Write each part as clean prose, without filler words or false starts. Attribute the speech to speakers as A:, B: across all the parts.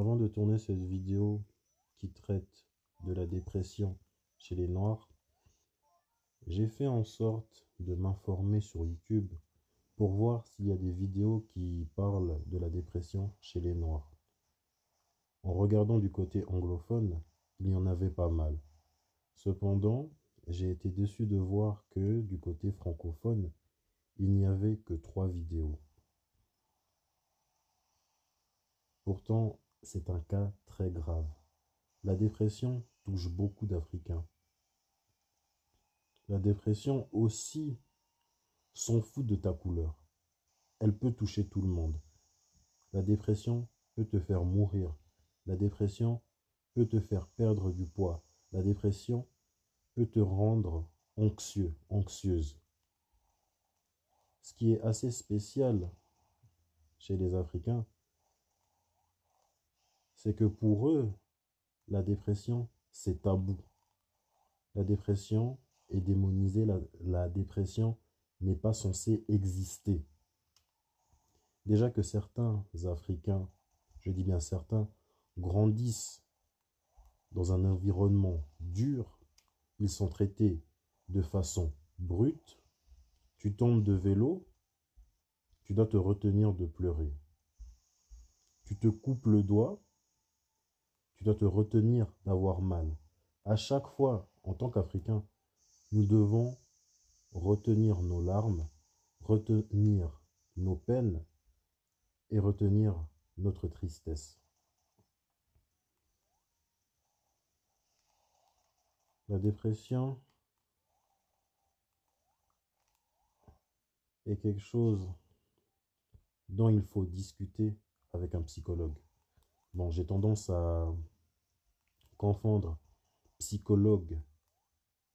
A: Avant de tourner cette vidéo qui traite de la dépression chez les Noirs, j'ai fait en sorte de m'informer sur YouTube pour voir s'il y a des vidéos qui parlent de la dépression chez les Noirs. En regardant du côté anglophone, il y en avait pas mal. Cependant, j'ai été déçu de voir que du côté francophone, il n'y avait que 3 vidéos. Pourtant, c'est un cas très grave. La dépression touche beaucoup d'Africains. La dépression aussi s'en fout de ta couleur. Elle peut toucher tout le monde. La dépression peut te faire mourir. La dépression peut te faire perdre du poids. La dépression peut te rendre anxieux, anxieuse. Ce qui est assez spécial chez les Africains, c'est que pour eux, la dépression, c'est tabou. La dépression est démonisée, la dépression n'est pas censée exister. Déjà que certains Africains, je dis bien certains, grandissent dans un environnement dur, ils sont traités de façon brute. Tu tombes de vélo, tu dois te retenir de pleurer. Tu te coupes le doigt, tu dois te retenir d'avoir mal. À chaque fois, en tant qu'Africains, nous devons retenir nos larmes, retenir nos peines et retenir notre tristesse. La dépression est quelque chose dont il faut discuter avec un psychologue. Bon, j'ai tendance à confondre psychologue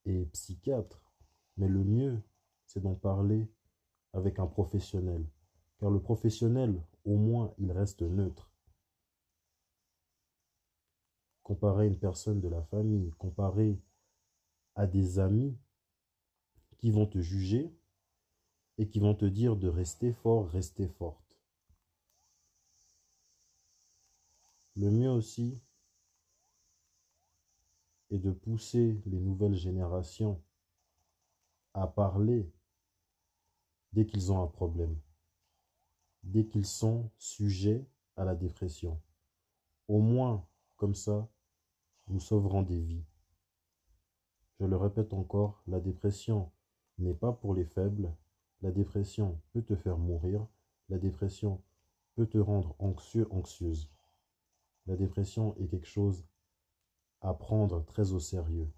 A: et psychiatre, mais le mieux, c'est d'en parler avec un professionnel. Car le professionnel, au moins, il reste neutre. Comparé à une personne de la famille, comparé à des amis qui vont te juger et qui vont te dire de rester fort, rester forte. Le mieux aussi est de pousser les nouvelles générations à parler dès qu'ils ont un problème, dès qu'ils sont sujets à la dépression. Au moins, comme ça, nous sauverons des vies. Je le répète encore, la dépression n'est pas pour les faibles. La dépression peut te faire mourir. La dépression peut te rendre anxieux, anxieuse. La dépression est quelque chose à prendre très au sérieux.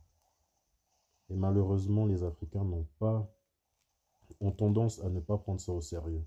A: Et malheureusement, les Africains ont tendance à ne pas prendre ça au sérieux.